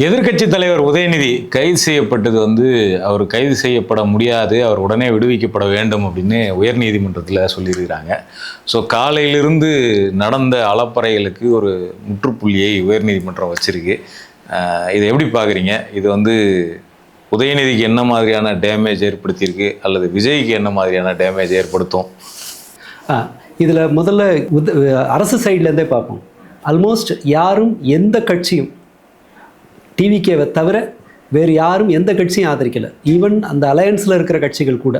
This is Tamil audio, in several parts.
எதிர்க்கட்சி தலைவர் உதயநிதி கைது செய்யப்பட்டது அவர் கைது செய்யப்பட முடியாது, அவர் உடனே விடுவிக்கப்பட வேண்டும் அப்படின்னு உயர்நீதிமன்றத்தில் சொல்லியிருக்கிறாங்க. ஸோ காலையிலிருந்து நடந்த அலப்பறைகளுக்கு ஒரு முற்றுப்புள்ளியை உயர்நீதிமன்றம் வச்சிருக்கு. இதை எப்படி பார்க்குறீங்க? இது உதயநிதிக்கு என்ன மாதிரியான டேமேஜ் ஏற்படுத்தியிருக்கு, அல்லது விஜய்க்கு என்ன மாதிரியான டேமேஜ் ஏற்படுத்தும்? இதில் முதல்ல அரசு சைட்லேருந்தே பார்ப்போம். ஆல்மோஸ்ட் யாரும் எந்த கட்சியும் டிவிகேவை தவிர வேறு யாரும் எந்த கட்சியும் ஆதரிக்கலை. ஈவன் அந்த அலையன்ஸில் இருக்கிற கட்சிகள் கூட.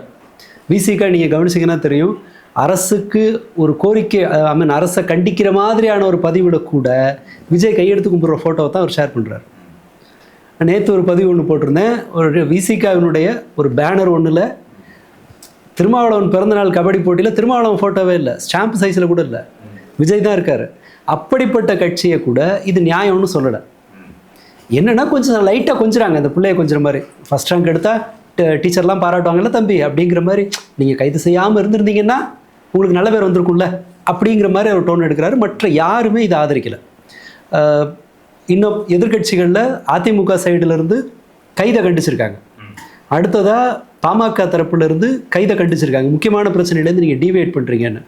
விசிகா நீங்கள் கவனிச்சிங்கன்னா தெரியும், அரசுக்கு ஒரு கோரிக்கை, அரசை கண்டிக்கிற மாதிரியான ஒரு பதிவிட கூட விஜய் கையெடுத்து கும்பிட்ற ஃபோட்டோவை தான் அவர் ஷேர் பண்ணுறாரு. நேற்று ஒரு பதிவு ஒன்று போட்டிருந்தேன். ஒரு விசிகாவினுடைய ஒரு பேனர் ஒன்றில் திருமாவளவன் பிறந்தநாள் கபடி போட்டியில் திருமாவளவன் ஃபோட்டோவே இல்லை, ஸ்டாம்ப் சைஸில் கூட இல்லை, விஜய் தான் இருக்கார். அப்படிப்பட்ட கட்சியை கூட இது நியாயம்னு சொல்லலை. என்னென்னா கொஞ்சம் லைட்டாக கொஞ்சிறாங்க, அந்த பிள்ளைய கொஞ்சம் மாதிரி. ஃபஸ்ட் ரேங்க் எடுத்தால் டீச்சர்லாம் பாராட்டுவாங்கல்ல தம்பி அப்படிங்கிற மாதிரி, நீங்கள் கைது செய்யாமல் இருந்திருந்தீங்கன்னா உங்களுக்கு நல்ல பேர் வந்திருக்கும்ல அப்படிங்கிற மாதிரி அவர் டோன் எடுக்கிறாரு. மற்ற யாருமே இதை ஆதரிக்கலை. இன்னும் எதிர்கட்சிகளில் அதிமுக சைடிலிருந்து கைதை கண்டிச்சிருக்காங்க. அடுத்ததாக பாமக தரப்புலேருந்து கைதை கண்டிச்சிருக்காங்க. முக்கியமான பிரச்சனையிலேருந்து நீங்கள் டிவேட் பண்ணுறீங்கன்னு.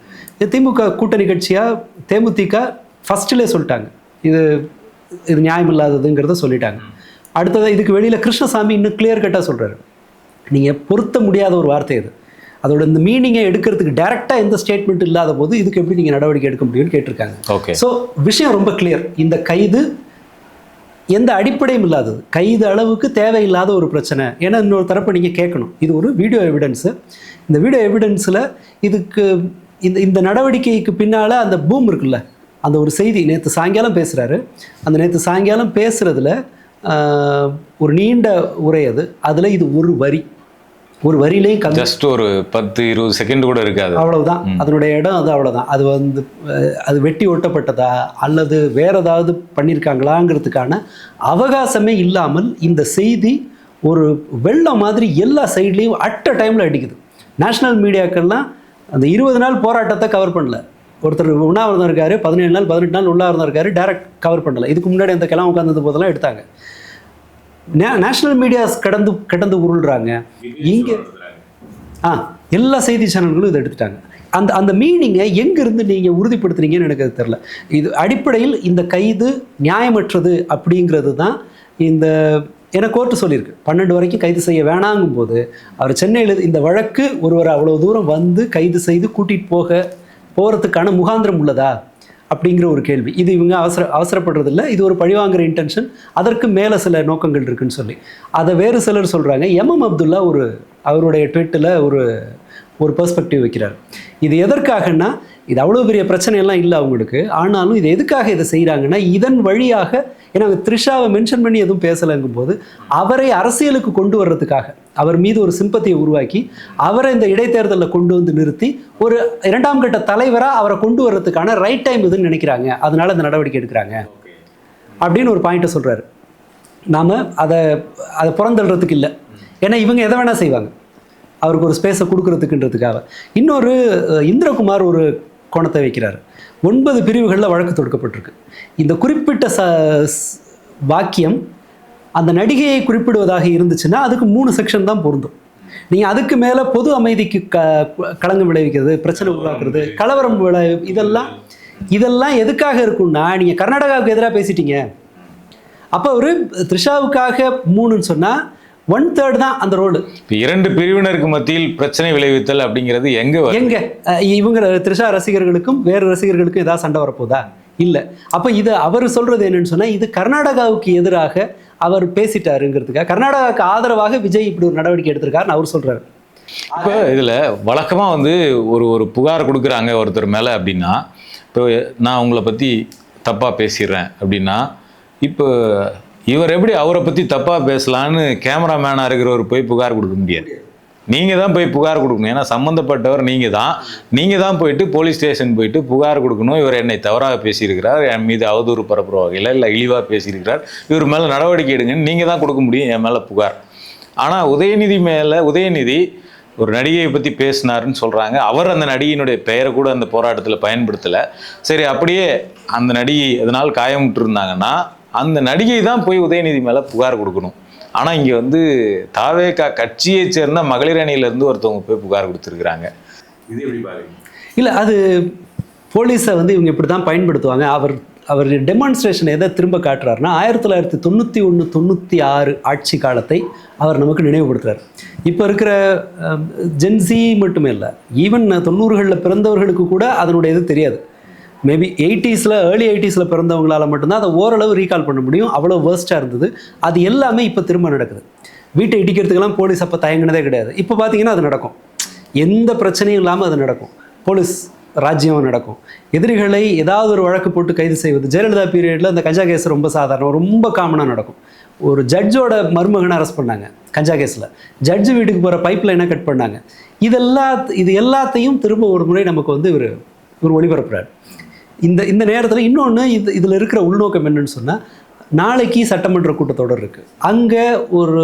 திமுக கூட்டணி கட்சியாக தேமுதிக ஃபஸ்ட்டிலே சொல்லிட்டாங்க, இது நியாயம் இல்லாததுங்கிறத சொல்லிட்டாங்க. அடுத்ததாக இதுக்கு வெளியில் கிருஷ்ணசாமி இன்னும் கிளியர் கட்டாக சொல்கிறாரு, நீங்கள் பொருத்த முடியாத ஒரு வார்த்தை இது, அதோட இந்த மீனிங்கை எடுக்கிறதுக்கு டைரெக்டாக எந்த ஸ்டேட்மெண்ட் இல்லாத போது இதுக்கு எப்படி நீங்கள் நடவடிக்கை எடுக்க முடியும்னு கேட்டிருக்காங்க. ஓகே, ஸோ விஷயம் ரொம்ப கிளியர். இந்த கைது எந்த அடிப்படையும் இல்லாதது, கைது அளவுக்கு தேவையில்லாத ஒரு பிரச்சனை. ஏன்னா இன்னொரு தரப்பை நீங்கள் கேட்கணும், இது ஒரு வீடியோ எவிடன்ஸு. இந்த வீடியோ எவிடன்ஸில் இதுக்கு இந்த நடவடிக்கைக்கு பின்னால் அந்த பூம் இருக்குல்ல, அந்த ஒரு செய்தி நேற்று சாயங்காலம் பேசுகிறாரு. அந்த நேற்று சாயங்காலம் பேசுகிறதுல ஒரு நீண்ட உரை அது. அதில் இது ஒரு வரியிலையும் ஜஸ்ட் ஒரு 10-20 செகண்ட் கூட இருக்காது, அவ்வளவுதான் அதனுடைய இடம். அது அவ்வளோதான். அது வெட்டி ஒட்டப்பட்டதா அல்லது வேற ஏதாவது பண்ணியிருக்காங்களாங்கிறதுக்கான அவகாசமே இல்லாமல் இந்த செய்தி ஒரு வெள்ளம் மாதிரி எல்லா சைட்லேயும் அட் அ டைமில் அடிக்குது. நேஷ்னல் மீடியாக்கள்லாம் அந்த 20 நாள் போராட்டத்தை கவர் பண்ணல. ஒருத்தர் உண்ணாவிரதம் இருக்காரு, 17 நாள் 18 நாள் உண்ணாவிரதம் இருக்காரு, டைரக்ட் கவர் பண்ணலை. இதுக்கு முன்னாடி அந்த கிளம்ப உட்கார்ந்தது போதெல்லாம் எடுத்தாங்க. நேஷ்னல் மீடியாஸ் கடந்து உருள்றாங்க. இங்கே எல்லா செய்தி சேனல்களும் இதை எடுத்துட்டாங்க. அந்த மீனிங்கை எங்கேருந்து நீங்கள் உறுதிப்படுத்துறீங்கன்னு எனக்கு அது தெரில. இது அடிப்படையில் இந்த கைது நியாயமற்றது அப்படிங்கிறது தான் எனக்கு கோர்ட்டு சொல்லியிருக்கு. 12 வரைக்கும் கைது செய்ய வேணாங்கும் போது அவர் சென்னையில் இந்த வழக்கு ஒருவர் அவ்வளோ தூரம் வந்து கைது செய்து கூட்டிகிட்டு போகிறதுக்கான முகாந்திரம் உள்ளதா அப்படிங்கிற ஒரு கேள்வி. இது இவங்க அவசரப்படுறதில்ல, இது ஒரு பழிவாங்கிற இன்டென்ஷன், அதற்கு மேலே சில நோக்கங்கள் இருக்குன்னு சொல்லி அதை வேறு சிலர் சொல்கிறாங்க. எம்எம் அப்துல்லா அவருடைய ட்வீட்டில் ஒரு பெர்ஸ்பெக்டிவ் வைக்கிறார். இது எதற்காகன்னா, இது அவ்வளோ பெரிய பிரச்சனையெல்லாம் இல்லை அவங்களுக்கு, ஆனாலும் இது எதுக்காக இதை செய்கிறாங்கன்னா இதன் வழியாக, ஏன்னா த்ரிஷாவை மென்ஷன் பண்ணி எதுவும் பேசலைங்கும் போது அவரை அரசியலுக்கு கொண்டு வர்றதுக்காக, அவர் மீது ஒரு சிம்பத்தியை உருவாக்கி அவரை இந்த இடைத்தேர்தலில் கொண்டு வந்து நிறுத்தி ஒரு 2ஆம் கட்ட தலைவராக அவரை கொண்டு வர்றதுக்கான ரைட் டைம் இதுன்னு நினைக்கிறாங்க, அதனால இந்த நடவடிக்கை எடுக்கிறாங்க அப்படின்னு ஒரு பாயிண்ட்டை சொல்கிறாரு. நாம் அதை புறந்தள்ளுறதுக்கு இல்லை, ஏன்னா இவங்க எதை வேணால் செய்வாங்க அவருக்கு ஒரு ஸ்பேஸை கொடுக்கறதுக்குன்றதுக்காக. இன்னொரு இந்திரகுமார் ஒரு கோணத்தை வைக்கிறார். 9 பிரிவுகளில் வழக்கு தொடுக்கப்பட்டிருக்கு. இந்த குறிப்பிட்ட வாக்கியம் அந்த நடிகையை குறிப்பிடுவதாக இருந்துச்சுன்னா அதுக்கு 3 செக்ஷன் தான் பொருந்தும். நீங்கள் அதுக்கு மேலே பொது அமைதிக்கு களங்கம் விளைவிக்கிறது, பிரச்சனை உருவாக்குறது, கலவரம் இதெல்லாம் எதுக்காக இருக்குன்னா, நீங்கள் கர்நாடகாவுக்கு எதிராக பேசிட்டீங்க, அப்போ ஒரு த்ரிஷாவுக்காக 3ன்னு சொன்னால் 1/3 தான் அந்த ரோடு. 2 பிரிவினருக்கு மத்தியில் பிரச்சனை விளைவித்தல் அப்படிங்கிறது எங்க இவங்க த்ரிஷா ரசிகர்களுக்கும் வேறு ரசிகர்களுக்கும் ஏதாவது சண்டை வரப்போதா? இல்லை. அப்போ இது அவர் சொல்றது என்னன்னு சொன்னால், இது கர்நாடகாவுக்கு எதிராக அவர் பேசிட்டாருங்கிறதுக்காக, கர்நாடகாவுக்கு ஆதரவாக விஜய் இப்படி ஒரு நடவடிக்கை எடுத்திருக்காருன்னு அவர் சொல்றாரு. இப்போ இதில் வழக்கமாக ஒரு புகார் கொடுக்குறாங்க ஒருத்தர் மேலே அப்படின்னா, இப்போ நான் உங்களை பற்றி தப்பாக பேசிடுறேன் அப்படின்னா, இப்போ இவர் எப்படி அவரை பற்றி தப்பாக பேசலான்னு கேமராமேனாக இருக்கிறவர் போய் புகார் கொடுக்க முடியாது. நீங்கள் தான் போய் புகார் கொடுக்கணும். ஏன்னா சம்மந்தப்பட்டவர் நீங்கள் தான் போயிட்டு போலீஸ் ஸ்டேஷன் போயிட்டு புகார் கொடுக்கணும். இவர் என்னை தவறாக பேசியிருக்கிறார், என் மீது அவதூறு பரப்புற வகையில் இல்லை இழிவாக பேசியிருக்கிறார், இவர் மேலே நடவடிக்கை எடுங்கன்னு நீங்கள் தான் கொடுக்க முடியும் என் மேலே புகார். ஆனால் உதயநிதி ஒரு நடிகையை பற்றி பேசினாருன்னு சொல்கிறாங்க. அவர் அந்த நடிகையினுடைய பெயரை கூட அந்த போராட்டத்தில் பயன்படுத்தலை. சரி, அப்படியே அந்த நடிகை அதனால் காயமுற்று இருந்தாங்கன்னா அந்த நடிகை தான் போய் உதயநிதி மேலே புகார் கொடுக்கணும். ஆனால் இங்கே வந்து தாவேகா கட்சியை சேர்ந்த மகளிர் அணியிலேருந்து ஒருத்தவங்க போய் புகார் கொடுத்துருக்குறாங்க. இது எப்படி பாருங்க? இல்லை, அது போலீஸை வந்து இவங்க இப்படி தான் பயன்படுத்துவாங்க. அவர் டெமான்ஸ்ட்ரேஷன் எதை திரும்ப காட்டுறாருன்னா 1991-96 ஆட்சி காலத்தை அவர் நமக்கு நினைவுபடுத்துறாரு. இப்போ இருக்கிற ஜென்சி மட்டுமே இல்லை, ஈவன் 90களில் பிறந்தவர்களுக்கு கூட அதனுடைய இது தெரியாது. மேபி 80s ஏர்லி 80s பிறந்தவங்களால மட்டும்தான் அதை ஓரளவு ரீகால் பண்ண முடியும். அவ்வளோ வேர்ஸ்ட்டாக இருந்தது. அது எல்லாமே இப்போ திரும்ப நடக்குது. வீட்டை இடிக்கிறதுக்கெல்லாம் போலீஸ் அப்போ தயங்கினதே கிடையாது. இப்போ பார்த்தீங்கன்னா அது நடக்கும். எந்த பிரச்சனையும் இல்லாமல் அது நடக்கும். போலீஸ் ராஜ்யம் நடக்கும். எதிரிகளை ஏதாவது ஒரு வழக்கு போட்டு கைது செய்வது, ஜெயலலிதா பீரியடில் அந்த கஞ்சா கேஸ் ரொம்ப சாதாரணம், ரொம்ப காமனாக நடக்கும். ஒரு ஜட்ஜோட மருமகனை அரெஸ்ட் பண்ணாங்க கஞ்சா கேஸில். ஜட்ஜு வீட்டுக்கு போகிற பைப் லைனை கட் பண்ணாங்க. இது எல்லாத்தையும் திரும்ப ஒரு முறை நமக்கு வந்து இவர் ஒளிபரப்புறாரு. இந்த நேரத்தில் இன்னொன்று இதில் இருக்கிற உள்நோக்கம் என்னன்னு சொன்னால், நாளைக்கு சட்டமன்ற கூட்டத்தொடர் இருக்குது. அங்கே ஒரு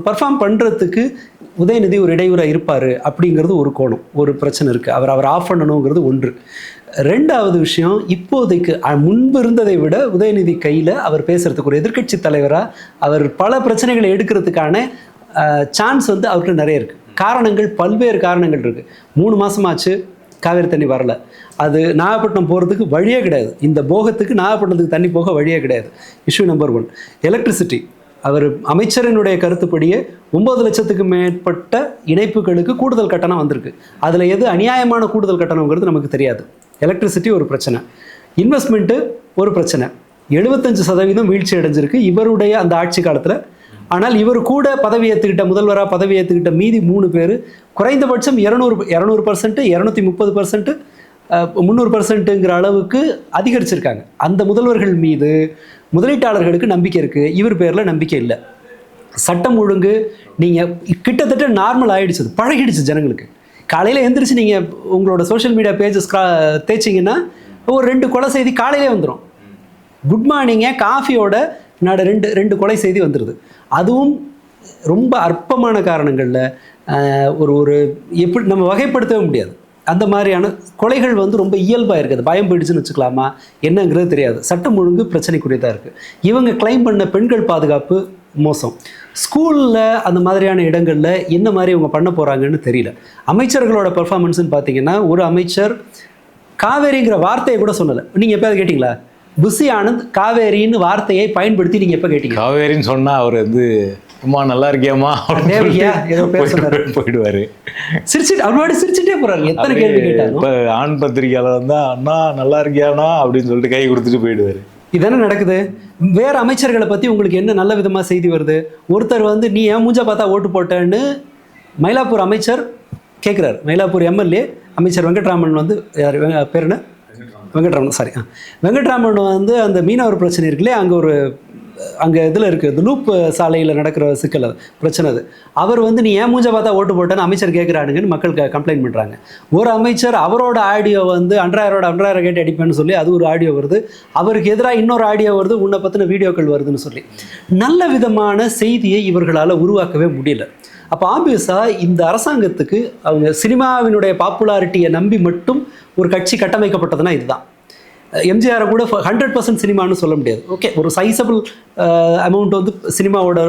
பர்ஃபார்ம் பண்ணுறதுக்கு உதயநிதி ஒரு இடையூறாக இருப்பார் அப்படிங்கிறது ஒரு கோணம், ஒரு பிரச்சனை இருக்குது. அவர் ஆஃப் பண்ணணுங்கிறது ஒன்று. ரெண்டாவது விஷயம், இப்போதைக்கு முன்பு இருந்ததை விட உதயநிதி கையில் அவர் பேசுகிறதுக்கு ஒரு எதிர்க்கட்சி தலைவராக அவர் பல பிரச்சனைகளை எடுக்கிறதுக்கான சான்ஸ் வந்து அவர்கிட்ட நிறைய இருக்குது. காரணங்கள், பல்வேறு காரணங்கள் இருக்குது. 3 மாதமாச்சு காவேரி தண்ணி வரல. அது நாகப்பட்டினம் போகிறதுக்கு வழியே கிடையாது. இந்த போகத்துக்கு நாகப்பட்டினத்துக்கு தண்ணி போக வழியே கிடையாது. Issue number 1. எலக்ட்ரிசிட்டி, அவர் அமைச்சரினுடைய கருத்துப்படியே 9 லட்சத்துக்கு மேற்பட்ட இணைப்புகளுக்கு கூடுதல் கட்டணம் வந்திருக்கு. அதில் எது அநியாயமான கூடுதல் கட்டணங்கிறது நமக்கு தெரியாது. எலக்ட்ரிசிட்டி ஒரு பிரச்சனை, இன்வெஸ்ட்மெண்ட்டு ஒரு பிரச்சனை. 75% வீழ்ச்சி அடைஞ்சிருக்கு இவருடைய அந்த ஆட்சி காலத்தில். ஆனால் இவர் கூட பதவி ஏற்றுக்கிட்ட, முதல்வராக பதவி ஏற்றுக்கிட்ட மீதி 3 பேர் குறைந்தபட்சம் 200%, 230%, 300%ங்கிற அளவுக்கு அதிகரிச்சிருக்காங்க. அந்த முதல்வர்கள் மீது முதலீட்டாளர்களுக்கு நம்பிக்கை இருக்குது, இவர் பேரில் நம்பிக்கை இல்லை. சட்டம் ஒழுங்கு நீங்கள் கிட்டத்தட்ட நார்மல் ஆகிடுச்சு, பழகிடுச்சு ஜனங்களுக்கு. காலையில் எழுந்திரிச்சு நீங்கள் உங்களோட சோஷியல் மீடியா பேஜஸ் தேய்ச்சிங்கன்னா ஒரு 2 கொலை செய்தி காலையிலே வந்துடும். குட் மார்னிங்க காஃபியோட நாட 2 கொலை செய்தி வந்துடுது. அதுவும் ரொம்ப அற்பமான காரணங்களில் ஒரு எப்படி நம்ம வகைப்படுத்தவே முடியாது. அந்த மாதிரியான கொலைகள் வந்து ரொம்ப இயல்பாக இருக்குது. பயம் போயிடுச்சுன்னு வச்சுக்கலாமா, என்னங்கிறது தெரியாது. சட்டம் ஒழுங்கு பிரச்சனைக்குரியதாக இருக்குது. இவங்க கிளைம் பண்ண பெண்கள் பாதுகாப்பு மோசம். ஸ்கூலில் அந்த மாதிரியான இடங்களில் என்ன மாதிரி இவங்க பண்ண போகிறாங்கன்னு தெரியல. அமைச்சர்களோட பெர்ஃபார்மன்ஸ்னு பார்த்தீங்கன்னா, ஒரு அமைச்சர் காவேரிங்கிற வார்த்தையை கூட சொல்லலை. நீங்கள் எப்போயாவது கேட்டிங்களா? புஷி ஆனந்த் காவேரின்னு வார்த்தையை பயன்படுத்தி நீங்கள் எப்போ கேட்டீங்க? காவேரின்னு சொன்னால் அவர் வந்து அம்மா நல்லா இருக்கியாம்மா ஏதோ பேசுறாரு, போயிடுவாரு. சிரிச்சுட்டே போறாரு. எத்தனை கேள்வி கேட்டாலும் இப்போ ஆண் பத்திரிகையாளர் வந்தா அண்ணா நல்லா இருக்கியாண்ணா அப்படின்னு சொல்லிட்டு கை கொடுத்துட்டு போயிடுவாரு. இதானே நடக்குது. வேற அமைச்சர்களை பத்தி உங்களுக்கு என்ன நல்ல விதமா செய்தி வருது? ஒருத்தர் வந்து நீ ஏன் மூஞ்சா பார்த்தா ஓட்டு போட்டேன்னு மயிலாப்பூர் அமைச்சர் கேட்குறாரு. மயிலாப்பூர் எம்எல்ஏ அமைச்சர் வெங்கட்ராமன் வந்து யார் பேர் என்ன? வெங்கட்ராமன், சாரி, வெங்கட்ராமன் வந்து அந்த மீனவர் பிரச்சனை இருக்குல்லே, அங்கே இதில் இருக்குது லூப் சாலையில் நடக்கிற சிக்கல், பிரச்சனை அது. அவர் வந்து நீ ஏன் மூஞ்ச பார்த்தா ஓட்டு போட்டேன்னு அமைச்சர் கேட்குறானுங்கன்னு மக்கள் கம்ப்ளைண்ட் பண்ணுறாங்க. ஒரு அமைச்சர் அவரோட ஆடியோ வந்து அன்றாயிரம் கேட்டு அடிப்பேன்னு சொல்லி அது ஒரு ஆடியோ வருது. அவருக்கு எதிராக இன்னொரு ஆடியோ வருது, உன்னை பற்றின வீடியோக்கள் வருதுன்னு சொல்லி. நல்ல விதமான செய்தியை இவர்களால் உருவாக்கவே முடியல. அப்போ ஆப்வியஸாக இந்த அரசாங்கத்துக்கு அவங்க சினிமாவினுடைய பாப்புலாரிட்டியை நம்பி மட்டும் ஒரு கட்சி கட்டமைக்கப்பட்டதுன்னா இதுதான். எம்ஜிஆரை கூட 100% சினிமான்னு சொல்ல முடியாது. ஓகே, ஒரு சைஸபிள் அமௌண்ட் வந்து சினிமாவோட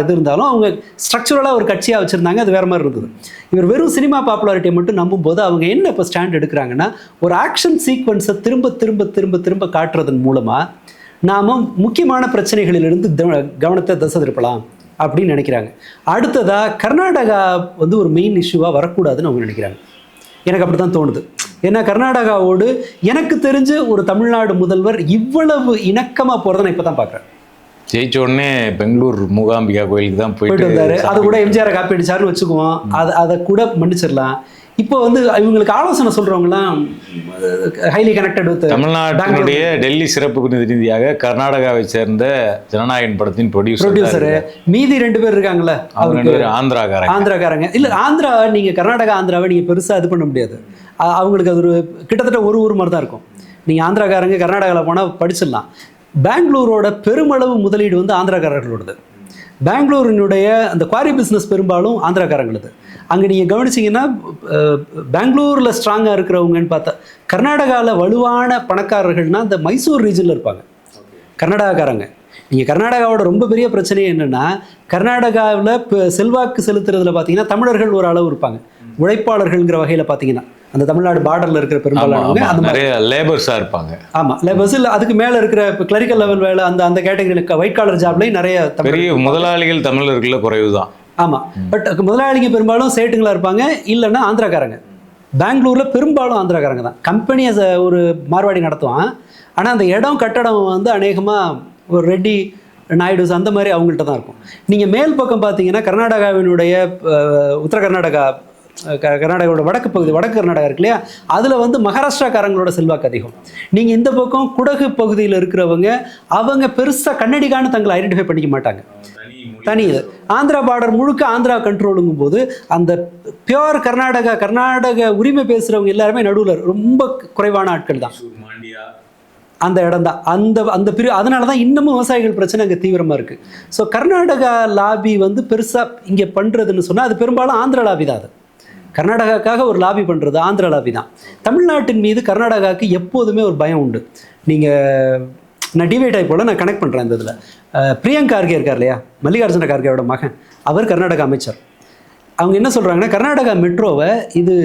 இது இருந்தாலும் அவங்க ஸ்ட்ரக்சரலாக ஒரு கட்சியாக வச்சுருந்தாங்க, அது வேறு மாதிரி இருந்தது. இவர் வெறும் சினிமா பாப்புலாரிட்டியை மட்டும் நம்பும்போது அவங்க என்ன இப்போ ஸ்டாண்ட் எடுக்கிறாங்கன்னா, ஒரு ஆக்ஷன் சீக்வன்ஸை திரும்ப திரும்ப திரும்ப திரும்ப காட்டுறதன் மூலமாக நாம் முக்கியமான பிரச்சனைகளிலிருந்து கவனத்தை திசை திருப்பலாம் அப்படின்னு நினைக்கிறாங்க. அடுத்ததாக கர்நாடகா வந்து ஒரு மெயின் இஷ்யூவாக வரக்கூடாதுன்னு அவங்க நினைக்கிறாங்க. எனக்கு அப்படி தான் தோணுது. ஏன்னா கர்நாடகாவோடு எனக்கு தெரிஞ்ச ஒரு தமிழ்நாடு முதல்வர் இவ்வளவு இணக்கமாக போகிறத நான் இப்போ தான் பார்க்குறேன். ஜெயிச்ச உடனே பெங்களூர் மூகாம்பிகா கோயிலுக்கு தான் போயிட்டு வந்தாரு. அது கூட எம்ஜிஆரை காப்பி அடிச்சாருன்னு வச்சுக்குவோம், அதை கூட மன்னிச்சிடலாம். இப்போ வந்து இவங்களுக்கு ஆலோசனை சொல்றவங்கலாம் ஹைலி கனெக்டட் வித் தமிழ்நாட்டினுடைய டெல்லி சிறப்பு பிரதிநிதியாக கர்நாடகாவை சேர்ந்த ஜனநாயகன் படத்தின் ப்ரொடியூசர். மீதி 2 பேர் இருக்காங்கல்ல, ஆந்திராக்காரங்க. இல்ல ஆந்திரா, நீங்க கர்நாடகா ஆந்திராவை நீங்க பெருசா இது பண்ண முடியாது. அவங்களுக்கு அது ஒரு கிட்டத்தட்ட ஒரு ஊர் மாதிரி தான் இருக்கும். நீங்க ஆந்திராக்காரங்க கர்நாடகாவில் போனால் படிச்சிடலாம். பெங்களூரோட பெருமளவு முதலீடு வந்து ஆந்திராக்காரர்களோடது. பெங்களூரினுடைய அந்த குவாரி பிஸ்னஸ் பெரும்பாலும் ஆந்திராக்காரங்களது. அங்கே நீங்கள் கவனிச்சிங்கன்னா பெங்களூரில் ஸ்ட்ராங்காக இருக்கிறவங்கன்னு பார்த்தா கர்நாடகாவில் வலுவான பணக்காரர்கள்னால் இந்த மைசூர் ரீஜனில் இருப்பாங்க. கர்நாடகாக்காரங்க. நீங்கள் கர்நாடகாவோட ரொம்ப பெரிய பிரச்சனை என்னென்னா, கர்நாடகாவில் இப்போ செல்வாக்கு செலுத்துறதுல பார்த்தீங்கன்னா தமிழர்கள் ஒரு அளவு இருப்பாங்க. உழைப்பாளர்கள்ங்கிற வகையில் பார்த்தீங்கன்னா அந்த தமிழ்நாடு பார்டரில் இருக்கிற பெரும்பாலானவங்க அந்த நிறைய லேபர்ஸாக இருப்பாங்க. ஆமாம், லேபர்ஸ் இல்லை, அதுக்கு மேலே இருக்கிற இப்போ கிளரிக்கல் லெவல் வேலை அந்த அந்த கேட்டகரியில் ஒயிட் காலர் ஜாப்லேயும் நிறைய பெரிய முதலாளிகள் தமிழர்களில் குறைவு தான். ஆமாம், பட் முதலாளிங்க பெரும்பாலும் சேட்டுங்களாக இருப்பாங்க, இல்லைன்னா ஆந்திராக்காரங்க. பெங்களூரில் பெரும்பாலும் ஆந்திராக்காரங்க தான். கம்பெனியை ஒரு மார்வாடி நடத்துவான், ஆனால் அந்த இடம் கட்டடம் வந்து அநேகமாக ஒரு ரெட்டி நாயுடுஸ் அந்த மாதிரி அவங்கள்ட்ட தான் இருக்கும். நீங்கள் மேல் பக்கம் பார்த்தீங்கன்னா கர்நாடகாவினுடைய உத்தர கர்நாடகா, கர்நாடகாவோட வடக்கு பகுதி, வடக்கு கர்நாடகா இருக்கு இல்லையா, அதில் வந்து மகாராஷ்டிராக்காரங்களோட செல்வாக்கு அதிகம். நீங்கள் இந்த பக்கம் குடகு பகுதியில் இருக்கிறவங்க அவங்க பெருசாக கன்னடிகான்னு தங்களை ஐடென்டிஃபை பண்ணிக்க மாட்டாங்க. தனி ஆந்திரா பார்டர் முழுக்க ஆந்திரா கண்ட்ரோலுங்கும் போது அந்த பியோர் கர்நாடக உரிமை பேசுகிறவங்க எல்லாருமே நடுவில் ரொம்ப குறைவான ஆட்கள் தான். அந்த இடம் தான் அந்த அதனால தான் இன்னமும் விவசாயிகள் பிரச்சனை அங்கே தீவிரமாக இருக்குது. ஸோ கர்நாடகா லாபி வந்து பெருசாக இங்கே பண்ணுறதுன்னு சொன்னால் அது பெரும்பாலும் ஆந்திரா லாபி தான். அது கர்நாடகாவுக்காக ஒரு லாபி பண்ணுறது ஆந்திரா லாபி தான். தமிழ்நாட்டின் மீது கர்நாடகாவுக்கு எப்போதுமே ஒரு பயம் உண்டு. நீங்கள் நான் டிவைட் ஆகி போல் நான் கனெக்ட் பண்ணுறேன் இந்த இதில். பிரியங்க் கார்கே இருக்கார் இல்லையா, மல்லிகார்ஜுன கார்கேயோட மகன், அவர் கர்நாடகா அமைச்சர். அவங்க என்ன சொல்கிறாங்கன்னா, கர்நாடகா மெட்ரோவை இது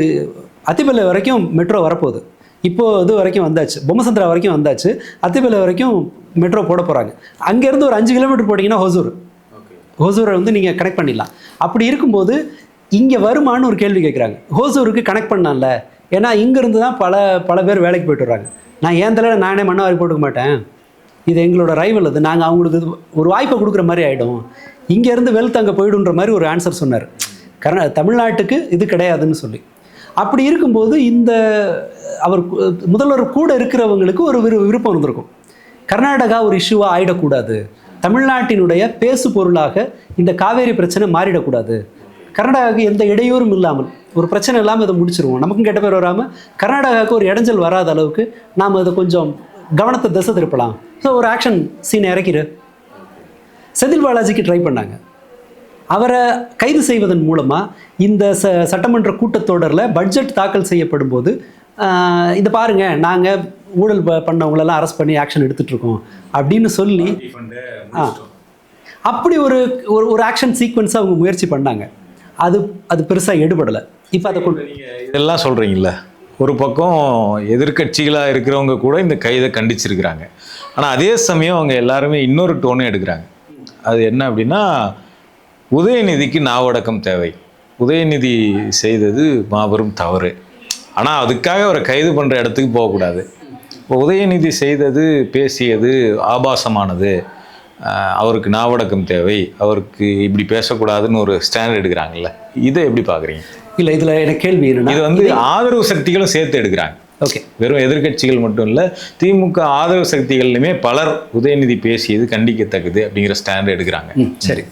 அத்திப்பள்ளி வரைக்கும் மெட்ரோ வரப்போகுது. இப்போது இது வரைக்கும் வந்தாச்சு, பொம்மசந்திரா வரைக்கும் வந்தாச்சு, அத்திப்பள்ளி வரைக்கும் மெட்ரோ போட போகிறாங்க. அங்கேருந்து ஒரு 5 கிலோமீட்டர் போட்டிங்கன்னா ஹோசூரை வந்து நீங்கள் கனெக்ட் பண்ணிடலாம். அப்படி இருக்கும்போது இங்கே வருமானு ஒரு கேள்வி கேட்குறாங்க. ஹோசூருக்கு கனெக்ட் பண்ணான்ல, ஏன்னா இங்கேருந்து தான் பல பேர் வேலைக்கு போய்ட்டு வர்றாங்க. நான் ஏன் தலையில் நானே மண்ணவாரி போட்டுக்க மாட்டேன், இது எங்களோட ரைவல், அது நாங்கள் அவங்களுக்கு ஒரு வாய்ப்பை கொடுக்குற மாதிரி ஆகிடும், இங்கேருந்து வெல்த் அங்கே போய்டுன்ற மாதிரி ஒரு ஆன்சர் சொன்னார். தமிழ்நாட்டுக்கு இது கிடையாதுன்னு சொல்லி. அப்படி இருக்கும்போது இந்த அவர் முதல்வர் கூட இருக்கிறவங்களுக்கு ஒரு விருப்பம் இருந்திருக்கும், கர்நாடகா ஒரு இஷ்யூவாக ஆகிடக்கூடாது, தமிழ்நாட்டினுடைய பேசு பொருளாக இந்த காவேரி பிரச்சனை மாறிடக்கூடாது, கர்நாடகாவுக்கு எந்த இடையூறும் இல்லாமல் ஒரு பிரச்சனை இல்லாமல் இதை முடிச்சிருவோம், நமக்கும் கெட்ட பேர் வராமல் கர்நாடகாவுக்கு ஒரு இடைஞ்சல் வராத அளவுக்கு நாம் அதை கொஞ்சம் கவனத்தை திசை திருப்பலாம். ஸோ ஒரு ஆக்ஷன் சீனை இறக்கிடு. செந்தில் பாலாஜிக்கு ட்ரை பண்ணாங்க. அவரை கைது செய்வதன் மூலமாக இந்த சட்டமன்ற கூட்டத்தொடரில் பட்ஜெட் தாக்கல் செய்யப்படும் போது இந்த பாருங்கள் நாங்கள் ஊழல் பண்ணவங்களெல்லாம் அரெஸ்ட் பண்ணி ஆக்ஷன் எடுத்துகிட்ருக்கோம் அப்படின்னு சொல்லி அப்படி ஒரு ஆக்ஷன் சீக்வன்ஸை அவங்க முயற்சி பண்ணாங்க. அது பெருசாக எடுபடலை. இப்போ அதை கொண்டு இதெல்லாம் சொல்கிறீங்கள, ஒரு பக்கம் எதிர்கட்சிகளாக இருக்கிறவங்க கூட இந்த கைதை கண்டிச்சிருக்கிறாங்க. ஆனால் அதே சமயம் அவங்க எல்லாருமே இன்னொரு டோனும் எடுக்கிறாங்க. அது என்ன அப்படின்னா, உதயநிதிக்கு நாவடக்கம் தேவை, உதயநிதி செய்தது மாபெரும் தவறு, ஆனால் அதுக்காக அவரை கைது பண்ணுற இடத்துக்கு போகக்கூடாது, இப்போ உதயநிதி செய்தது பேசியது ஆபாசமானது, அவருக்கு நாவடக்கம் தேவை, அவருக்கு இப்படி பேசக்கூடாதுன்னு ஒரு ஸ்டாண்ட் எடுக்கிறாங்கல்ல, இதை எப்படி பார்க்குறீங்க? இல்லை, இதில் எனக்கு கேள்வி என்னன்னா, இது வந்து ஆதரவு சக்திகளும் சேர்த்து எடுக்கிறாங்க. ஓகே, வெறும் எதிர்கட்சிகள் மட்டும் இல்லை, திமுக ஆதரவு சக்திகள்லையுமே பலர் உதயநிதி பேசியது கண்டிக்கத்தக்கது அப்படிங்கிற ஸ்டாண்ட் எடுக்கிறாங்க. சரி,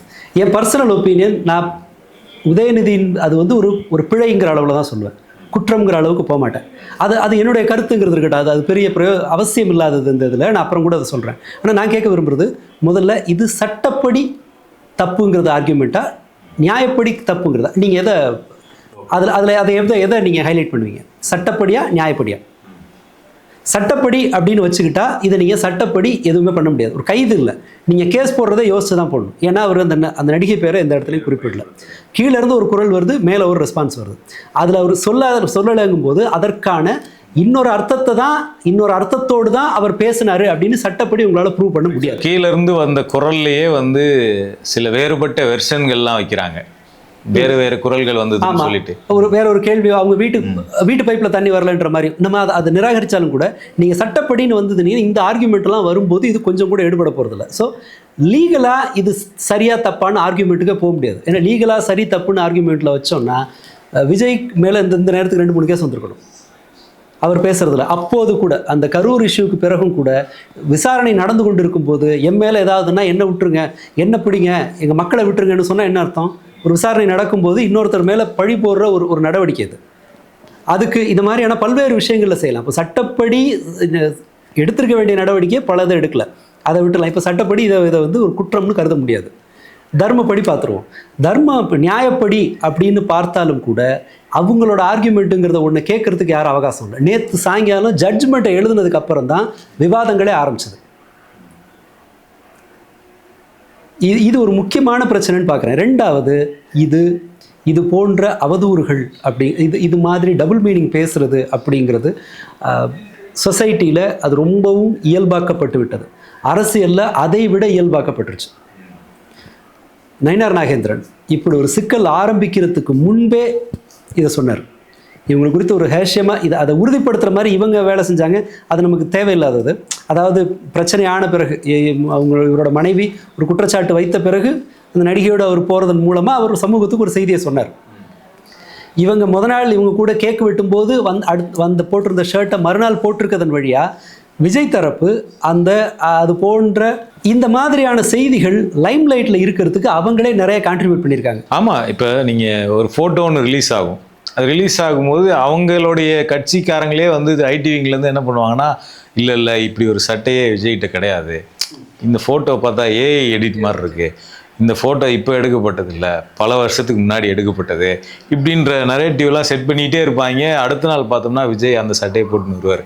என் பர்சனல் ஒப்பீனியன், நான் உதயநிதியின் அது வந்து ஒரு பிழைங்கிற அளவில் தான் சொல்லுவேன், குற்றம்ங்கிற அளவுக்கு போக மாட்டேன். அது என்னுடைய கருத்துங்கிறது இருக்கட்டும், அது பெரிய அவசியம் இல்லாதது இந்த இதில், நான் அப்புறம் கூட அதை சொல்கிறேன். ஆனால் நான் கேட்க விரும்புகிறது, முதல்ல இது சட்டப்படி தப்புங்கிறது ஆர்கியூமெண்ட்டா, நியாயப்படி தப்புங்கிறதா? நீங்கள் எதை நீங்கள் ஹைலைட் பண்ணுவீங்க? சட்டப்படியா நியாயப்படியா? சட்டப்படி அப்படின்னு வச்சுக்கிட்டா இதை நீங்கள் சட்டப்படி எதுவுமே பண்ண முடியாது. ஒரு கைது இல்லை, நீங்கள் கேஸ் போடுறதை யோசிச்சு தான் போடணும். ஏன்னா அவர் அந்த நடிகை பேரை எந்த இடத்துலையும் குறிப்பிடல. கீழே இருந்து ஒரு குரல் வருது, மேலே ஒரு ரெஸ்பான்ஸ் வருது. அதில் அவர் சொல்லலைங்கும் போது அதற்கான இன்னொரு அர்த்தத்தோடு தான் அவர் பேசினாரு அப்படின்னு சட்டப்படி உங்களால் ப்ரூவ் பண்ண முடியாது. கீழே இருந்து வந்த குரல்லையே வந்து சில வேறுபட்ட வெர்ஷன்கள்லாம் வைக்கிறாங்க, வேறு குரல்கள் வந்ததுன்னு சொல்லிட்டு வேற ஒரு கேள்வி, அவங்க வீட்டு பைப்பில் தண்ணி வரலன்ற மாதிரி நம்ம அதை நிராகரித்தாலும் கூட நீங்கள் சட்டப்படின்னு வந்ததுன்னு இந்த ஆர்கியூமெண்ட்லாம் வரும்போது இது கொஞ்சம் கூட எடுபட போகிறதில்ல. ஸோ லீகலாக இது சரியாக தப்பான ஆர்கியூமெண்ட்டுக்கே போக முடியாது. ஏன்னா லீகலாக சரி தப்புன்னு ஆர்கியூமெண்ட்டில் வச்சோம்னா விஜய் மேலே இந்த நேரத்துக்கு 2-3 கேஸ் வந்திருக்கணும் அவர் பேசுறதுல. அப்போது கூட அந்த கரூர் இஷ்யூக்கு பிறகும் கூட விசாரணை நடந்து கொண்டு இருக்கும்போது என் மேலே ஏதாவதுன்னா என்ன விட்டுருங்க, என்ன பிடிங்க, எங்கள் மக்களை விட்டுருங்கன்னு சொன்னால் என்ன அர்த்தம்? ஒரு விசாரணை நடக்கும்போது இன்னொருத்தர் மேலே பழி போடுற ஒரு நடவடிக்கை அது. அதுக்கு இது மாதிரியான பல்வேறு விஷயங்களில் செய்யலாம். இப்போ சட்டப்படி எடுத்திருக்க வேண்டிய நடவடிக்கையை பலதை எடுக்கலை, அதை விட்டுலாம். இப்போ சட்டப்படி இதை வந்து ஒரு குற்றம்னு கருத முடியாது. தர்மப்படி பார்த்துருவோம். நியாயப்படி அப்படின்னு பார்த்தாலும் கூட அவங்களோட ஆர்கியூமெண்ட்டுங்கிறத ஒன்று கேட்கறதுக்கு யாரும் அவகாசம் இல்லை. நேற்று சாயங்காலம் ஜட்ஜ்மெண்ட்டை எழுதுனதுக்கு அப்புறம் தான் விவாதங்களே ஆரம்பிச்சது. இது ஒரு முக்கியமான பிரச்சனைன்னு பார்க்குறேன். ரெண்டாவது, இது போன்ற அவதூறுகள் இது மாதிரி டபுள் மீனிங் பேசுறது அப்படிங்கிறது சொசைட்டியில் அது ரொம்பவும் இயல்பாக்கப்பட்டு விட்டது. அரசியலில் அதை விட இயல்பாக்கப்பட்டுருச்சு. நயினார் நாகேந்திரன் இப்படி ஒரு சிக்கல் ஆரம்பிக்கிறதுக்கு முன்பே இதை சொன்னார். இவங்களை குறித்து ஒரு ஹேஷியமாக அதை உறுதிப்படுத்துகிற மாதிரி இவங்க வேலை செஞ்சாங்க. அது நமக்கு தேவையில்லாதது. அதாவது பிரச்சனை ஆன பிறகு இவரோட மனைவி ஒரு குற்றச்சாட்டு வைத்த பிறகு அந்த நடிகையோடு அவர் போகிறதன் மூலமாக அவர் சமூகத்துக்கு ஒரு செய்தியை சொன்னார். இவங்க முத நாள் இவங்க கூட கேக்கு வெட்டும்போது போட்டிருந்த ஷர்ட்டை மறுநாள் போட்டிருக்கதன் வழியாக விஜய் தரப்பு அது போன்ற இந்த மாதிரியான செய்திகள் லைம் லைட்டில் இருக்கிறதுக்கு அவங்களே நிறைய கான்ட்ரிபியூட் பண்ணியிருக்காங்க. ஆமாம், இப்போ நீங்கள் ஒரு ஃபோட்டோ ஒன்று ரிலீஸ் ஆகும். அது ரிலீஸ் ஆகும்போது அவங்களுடைய கட்சிக்காரங்களே வந்து ஐடிவிங்லேருந்து என்ன பண்ணுவாங்கன்னா, இல்லை இப்படி ஒரு சட்டையே விஜய்கிட்ட கிடையாது, இந்த ஃபோட்டோ பார்த்தா ஏஐ எடிட் மாதிரி இருக்குது, இந்த ஃபோட்டோ இப்போ எடுக்கப்பட்டது இல்லை, பல வருஷத்துக்கு முன்னாடி எடுக்கப்பட்டது, இப்படின்ற நரேட்டிவ்லாம் செட் பண்ணிகிட்டே இருப்பாங்க. அடுத்த நாள் பார்த்தோம்னா விஜய் அந்த சட்டையை போட்டுன்னு வருவார்.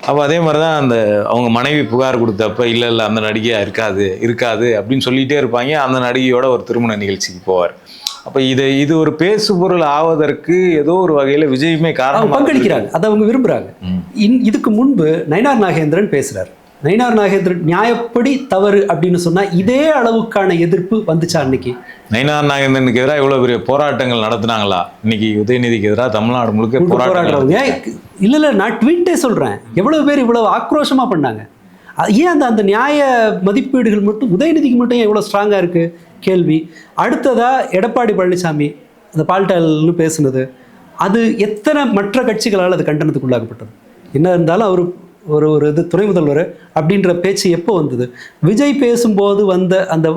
அப்போ அதே மாதிரி தான் அவங்க மனைவி புகார் கொடுத்தப்ப இல்லை அந்த நடிகையாக இருக்காது அப்படின்னு சொல்லிகிட்டே இருப்பாங்க. அந்த நடிகையோட ஒரு திருமண நிகழ்ச்சிக்கு போவார். அப்போ இது ஒரு பேசு பொருள் ஆவதற்கு ஏதோ ஒரு வகையில் விஜயுமே காரணம் பங்களிக்கிறாங்க. அதை அவங்க விரும்புகிறாங்க. இதுக்கு முன்பு நயினார் நாகேந்திரன் பேசுகிறார். நயினார் நாகேந்திரன் நியாயப்படி தவறு அப்படின்னு சொன்னால் இதே அளவுக்கான எதிர்ப்பு வந்துச்சா? அன்னைக்கு நயினார் நாகேந்திரனுக்கு எதிராக இவ்வளோ பெரிய போராட்டங்கள் நடத்தினாங்களா? இன்னைக்கு உதயநிதிக்கு எதிராக தமிழ்நாடு முழுக்க போராட்டங்கள். இல்லை, நான் ட்வீட்டே சொல்கிறேன். எவ்வளவு பேர் இவ்வளவு ஆக்ரோஷமாக பண்ணாங்க. ஏன் அந்த நியாய மதிப்பீடுகள் மட்டும் உதயநிதிக்கு மட்டும் ஏன் இவ்வளோ ஸ்ட்ராங்காக இருக்குது கேள்வி. அடுத்ததாக எடப்பாடி பழனிசாமி அந்த பால்டால்னு பேசுனது, அது எத்தனை மற்ற கட்சிகளால் அது கண்டனத்துக்குள்ளாக்கப்பட்டது. என்ன இருந்தாலும் அவர் ஒரு துணை முதல்வர் அப்படின்ற பேச்சு எப்போ வந்தது? விஜய் பேசும்போது வந்த அந்த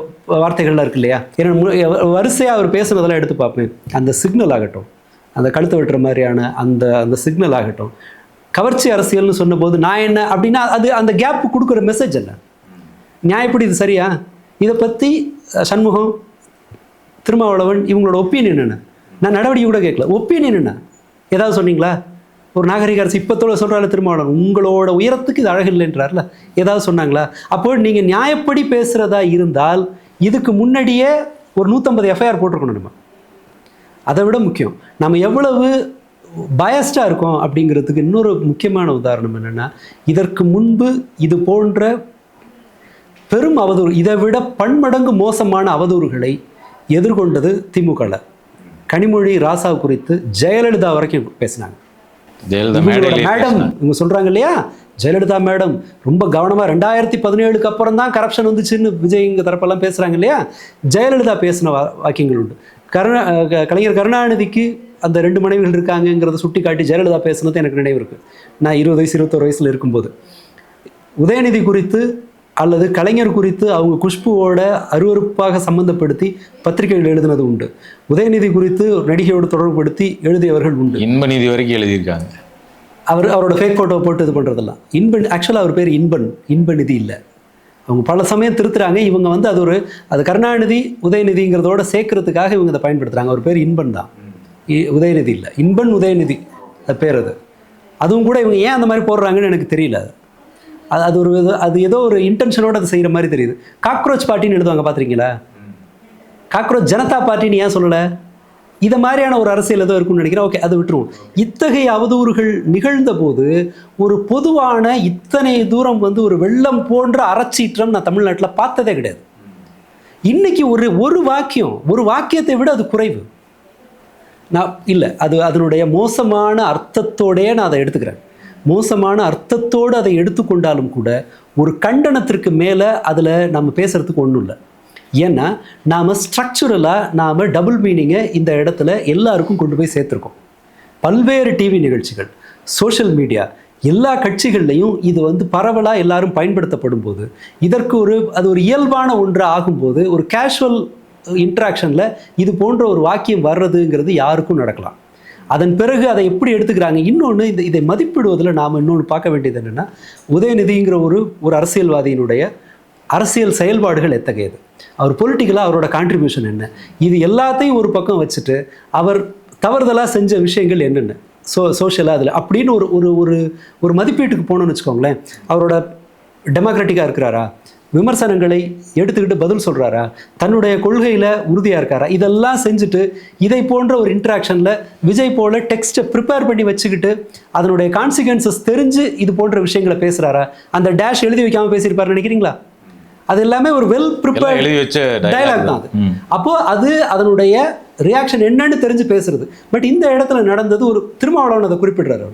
வார்த்தைகள்லாம் இருக்கு இல்லையா? ஏன்னா வரிசையாக அவர் பேசுனதெல்லாம் எடுத்து பார்ப்பேன். அந்த சிக்னல் ஆகட்டும், அந்த கழுத்தை வெட்டுற மாதிரியான அந்த சிக்னல் ஆகட்டும், கவர்ச்சி அரசியல்னு சொன்னபோது நான் என்ன அப்படின்னா அது அந்த கேப் கொடுக்குற மெசேஜ் என்ன? நியாயப்படி இது சரியா? இதை பற்றி சண்முகம், திருமாவளவன் இவங்களோட ஒப்பீனியன் என்ன? நான் நடவடிக்கை கூட கேட்கல. ஒப்பீனியன் என்ன? ஏதாவது சொன்னீங்களா? ஒரு நாகரிக அரசு இப்போத்தோட சொல்கிறாரு திருமாவளவன், உங்களோட உயரத்துக்கு இது அழகில்லைன்றார்ல, ஏதாவது சொன்னாங்களா? அப்போ நீங்கள் நியாயப்படி பேசுகிறதா இருந்தால் இதுக்கு முன்னாடியே ஒரு 150 எஃப்ஐஆர் போட்டிருக்கணும். நம்ம அதை விட முக்கியம், நம்ம எவ்வளவு பயஸ்டாக இருக்கோம் அப்படிங்கிறதுக்கு இன்னொரு முக்கியமான உதாரணம் என்னென்னா, இதற்கு முன்பு இது போன்ற பெரும் அவதூறு, இதை விட பன்மடங்கு மோசமான அவதூறுகளை எதிர்கொண்டது திமுகவில். கனிமொழி ராசா குறித்து ஜெயலலிதா வரைக்கும் பேசினாங்க. மேடம் இவங்க சொல்றாங்க இல்லையா, ஜெயலலிதா மேடம் ரொம்ப கவனமாக 2017 அப்புறம் தான் கரப்ஷன் வந்துச்சுன்னு விஜய் இங்கே தரப்பெல்லாம் பேசுகிறாங்க இல்லையா. ஜெயலலிதா பேசின வாக்கியங்கள் உண்டு. கலைஞர் கருணாநிதிக்கு அந்த 2 மனைவிகள் இருக்காங்கங்கிறத சுட்டி காட்டி ஜெயலலிதா பேசுனது எனக்கு நினைவு இருக்குது. நான் 20 வயசு 21 வயசில் இருக்கும்போது உதயநிதி குறித்து அல்லது கலைஞர் குறித்து அவங்க குஷ்புவோட அருவருப்பாக சம்பந்தப்படுத்தி பத்திரிகைகள் எழுதினது உண்டு. உதயநிதி குறித்து நடிகையோடு தொடர்புபடுத்தி எழுதியவர்கள் உண்டு. இன்பநிதி வரைக்கும் எழுதியிருக்காங்க. அவரோட ஃபேக் ஃபோட்டோ போட்டு இது பண்ணுறதெல்லாம் ஆக்சுவலாக அவர் பேர் இன்பநிதி இல்லை. அவங்க பல சமயம் திருத்துறாங்க. இவங்க அது கருணாநிதி உதயநிதிங்கிறதோட சேர்க்கறதுக்காக இவங்க அதை பயன்படுத்துகிறாங்க. அவர் பேர் இன்பன் தான், உதயநிதி இல்லை. இன்பன் உதயநிதி அது பேர். அதுவும் கூட இவங்க ஏன் அந்த மாதிரி போடுறாங்கன்னு எனக்கு தெரியல. அது ஏதோ ஒரு இன்டென்ஷனோடு அதை செய்கிற மாதிரி தெரியுது. காக்ரோச் பார்ட்டின்னு எழுதுவாங்க, பார்த்துருக்கீங்களா? காக்ரோச் ஜனதா பார்ட்டின்னு ஏன் சொல்லலை? இதை மாதிரியான ஒரு அரசியல் ஏதோ இருக்குன்னு நினைக்கிறேன். ஓகே, அதை விட்டுருவோம். இத்தகைய அவதூறுகள் நிகழ்ந்த போது ஒரு பொதுவான இத்தனை தூரம் ஒரு வெள்ளம் போன்ற அறச்சீற்றம் நான் தமிழ்நாட்டில் பார்த்ததே கிடையாது. இன்னைக்கு ஒரு வாக்கியத்தை விட அது குறைவு. நான் இல்லை, அதனுடைய மோசமான அர்த்தத்தோடையே நான் அதை எடுத்துக்கிறேன். மோசமான அர்த்தத்தோடு அதை எடுத்துக்கொண்டாலும் கூட ஒரு கண்டனத்திற்கு மேலே அதில் நம்ம பேசுகிறதுக்கு ஒன்றும் இல்லை. ஏன்னா நாம் ஸ்ட்ரக்சுரலாக டபுள் மீனிங்கை இந்த இடத்துல எல்லாருக்கும் கொண்டு போய் சேர்த்துருக்கோம். பல்வேறு டிவி நிகழ்ச்சிகள், சோஷியல் மீடியா, எல்லா கட்சிகள்லையும் இது பரவலாக எல்லாரும் பயன்படுத்தப்படும் போது இதற்கு அது ஒரு இயல்பான ஒன்று ஆகும்போது ஒரு கேஷுவல் இன்ட்ராக்ஷனில் இது போன்ற ஒரு வாக்கியம் வர்றதுங்கிறது யாருக்கும் நடக்கலாம். அதன் பிறகு அதை எப்படி எடுத்துக்கிறாங்க? இன்னொன்று, இதை மதிப்பிடுவதில் நாம் இன்னொன்று பார்க்க வேண்டியது என்னென்னா, உதயநிதிங்கிற ஒரு அரசியல்வாதியினுடைய அரசியல் செயல்பாடுகள் எத்தகையது, அவர் பொலிட்டிக்கலாக அவரோட கான்ட்ரிபியூஷன் என்ன, இது எல்லாத்தையும் ஒரு பக்கம் வச்சுட்டு அவர் தவறுதலாக செஞ்ச விஷயங்கள் என்னென்ன சோஷியலாக அதில் அப்படின்னு ஒரு ஒரு ஒரு மதிப்பீட்டுக்கு போகணுன்னு வச்சுக்கோங்களேன். அவரோட டெமோக்ராட்டிக்காக இருக்கிறாரா, விமர்சனங்களை எடுத்துக்கிட்டு பதில் சொல்கிறாரா, தன்னுடைய கொள்கையில் உறுதியாக இருக்காரா, இதெல்லாம் செஞ்சுட்டு இதை போன்ற ஒரு இன்ட்ராக்ஷனில் விஜய் போல டெக்ஸ்ட்டை ப்ரிப்பேர் பண்ணி வச்சுக்கிட்டு அதனுடைய கான்சிக்வன்சஸ் தெரிஞ்சு இது போன்ற விஷயங்களை பேசுகிறாரா? அந்த டேஷ் எழுதி வைக்காமல் பேசியிருப்பாருன்னு நினைக்கிறீங்களா? அது எல்லாமே ஒரு வெல் ப்ரிப்பேர்ட் எழுதி வச்ச டயலாக் தான் அது. அப்போ அது அதனுடைய ரியாக்ஷன் என்னன்னு தெரிஞ்சு பேசுறது. பட் இந்த இடத்துல நடந்தது ஒரு திருமாவளவன் அதை குறிப்பிடுறாரு.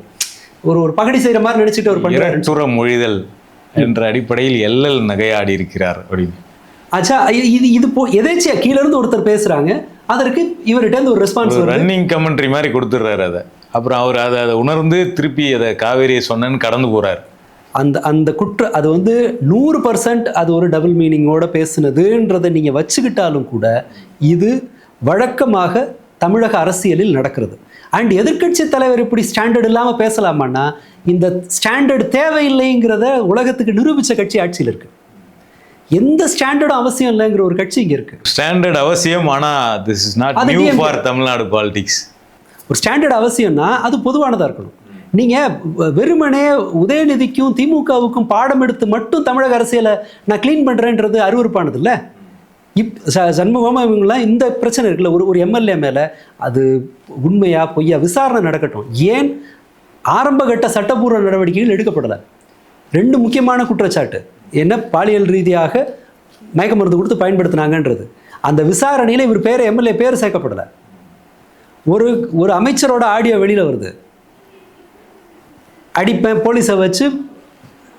ஒரு பகடி செய்யற மாதிரி நினைச்சிட்டு ஒரு பண்ற மொழிதல் என்ற அடிப்படையில் எல்லல் நகையாடி இருக்கிறார் அப்படின்னு. ஆச்சா, இது எதேச்சியா கீழ இருந்து ஒருத்தர் பேசுறாங்க, அதற்கு இவர்கிட்ட இருந்து ஒரு ரெஸ்பான்ஸ் ரன்னிங் கமெண்ட்ரி மாதிரி கொடுத்துடுறாரு அதை. அப்புறம் அவர் அதை உணர்ந்து திருப்பி அதை காவேரியை சொன்னேன்னு கடந்து போறாரு. அந்த அது 100% அது ஒரு டபுள் மீனிங்கோட பேசுனதுன்றதை நீங்கள் வச்சுக்கிட்டாலும் கூட இது வழக்கமாக தமிழக அரசியலில் நடக்கிறது. அண்ட் எதிர்க்கட்சி தலைவர் இப்படி ஸ்டாண்டர்ட் இல்லாமல் பேசலாமான்னா இந்த ஸ்டாண்டர்ட் தேவையில்லைங்கிறத உலகத்துக்கு நிரூபித்த கட்சி ஆட்சியில் இருக்கு. எந்த ஸ்டாண்டர்டும் அவசியம் இல்லைங்கிற ஒரு கட்சி இங்கே இருக்கு. ஸ்டாண்டர்ட் அவசியம், ஆனால் this is not new for Tamil Nadu politics. ஒரு ஸ்டாண்டர்ட் அவசியம்னா அது பொதுவானதாக இருக்கணும். நீங்கள் வெறுமனே உதயநிதிக்கும் திமுகவுக்கும் பாடம் எடுத்து மட்டும் தமிழக அரசியலை நான் க்ளீன் பண்ணுறேன்றது அருவருப்பானது இல்லை. சண்முகமாக இவங்களாம் இந்த பிரச்சனை இருக்குல்ல, ஒரு எம்எல்ஏ மேலே அது உண்மையா பொய்யா விசாரணை நடக்கட்டும். ஏன் ஆரம்பகட்ட சட்டப்பூர்வ நடவடிக்கைகள் எடுக்கப்படலை? 2 முக்கியமான குற்றச்சாட்டு என்ன, பாலியல் ரீதியாக மயக்க மருந்து கொடுத்து பயன்படுத்தினாங்கன்றது. அந்த விசாரணையில் இவர் பேர் எம்எல்ஏ பேர் சேர்க்கப்படலை. ஒரு அமைச்சரோட ஆடியோ வெளியில் வருது, அடிப்பேன் போலீஸை வச்சு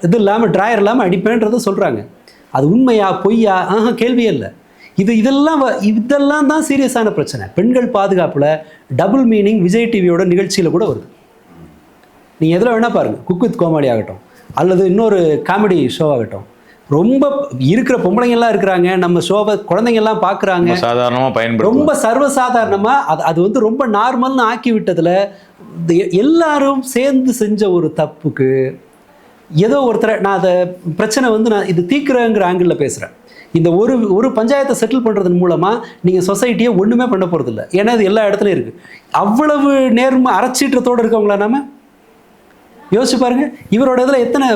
இது இல்லாமல் ட்ராயர் இல்லாமல் அடிப்பேன்றதை சொல்கிறாங்க. அது உண்மையா பொய்யா கேள்வியே இல்லை. இதெல்லாம் தான் சீரியஸான பிரச்சனை. பெண்கள் பாதுகாப்பில் டபுள் மீனிங் விஜய் டிவியோட நிகழ்ச்சியில் கூட வருது. நீங்கள் எதில் வேணால் பாருங்கள், குக் வித் கோமாளி ஆகட்டும் அல்லது இன்னொரு காமெடி ஷோ ஆகட்டும், ரொம்ப இருக்கிற பொம்பளைங்கள்லாம் இருக்கிறாங்க, நம்ம ஷோவை குழந்தைங்கள்லாம் பார்க்குறாங்க, சாதாரணமாக பயன்படுத்த ரொம்ப சர்வசாதாரணமாக அது ரொம்ப நார்மல்னு ஆக்கி விட்டதில் எல்லாரும் சேர்ந்து செஞ்ச ஒரு தப்புக்கு ஏதோ ஒருத்தரை நான் அதை பிரச்சனை நான் இது தீர்க்கிறேங்கிற ஆங்கிளில் பேசுகிறேன். இந்த ஒரு பஞ்சாயத்தை செட்டில் பண்ணுறதன் மூலமாக நீங்கள் சொசைட்டியை ஒன்றுமே பண்ண போகிறதில்ல. ஏன்னா அது எல்லா இடத்துலையும் இருக்குது. அவ்வளவு நேர்மை அறச்சீற்றத்தோடு இருக்கவங்களா நாம யோசிச்சு பாருங்க. இவரோட இதில் எத்தனை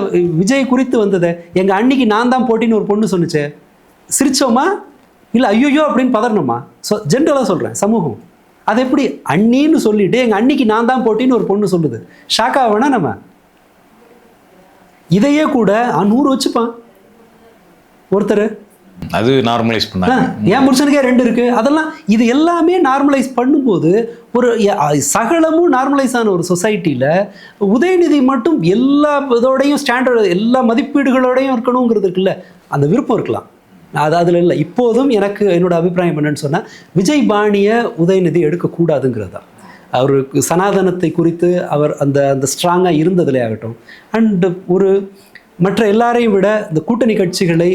விஜய் குறித்து வந்தது, எங்கள் அன்னைக்கு நான் தான் போட்டின்னு ஒரு பொண்ணு சொன்னிச்சு, சிரிச்சோமா இல்லை ஐயோயோ அப்படின்னு பதறணுமா? ஜென்ரலாக சொல்கிறேன், சமூகம் அது எப்படி அண்ணின்னு சொல்லிட்டு எங்கள் அன்னைக்கு நான் தான் போட்டின்னு ஒரு பொண்ணு சொல்லுது, ஷாக்காக வேணா நம்ம? இதையே கூட 100 வச்சுப்பான் ஒருத்தர், அது நார்மலைஸ் பண்ணாங்க. என் புருஷனுக்கே 2 இருக்கு. அதெல்லாம் இது எல்லாமே நார்மலைஸ் பண்ணும்போது ஒரு சகலமும் நார்மலைஸ் ஆன ஒரு சொசைட்டியில் உதயநிதி மட்டும் எல்லா இதோடையும் ஸ்டாண்டர்ட் எல்லா மதிப்பீடுகளோடையும் இருக்கணுங்கிறது இருக்குல்ல, அந்த விருப்பம் இருக்கலாம். அதில் இல்லை. இப்போதும் எனக்கு என்னோட அபிப்பிராயம் என்னன்னு சொன்னால், விஜய் பாணியை உதயநிதி எடுக்கக்கூடாதுங்கிறது தான். அவருக்கு சனாதனத்தை குறித்து அவர் அந்த ஸ்ட்ராங்காக இருந்ததிலே ஆகட்டும், அண்டு மற்ற எல்லாரையும் விட இந்த கூட்டணி கட்சிகளை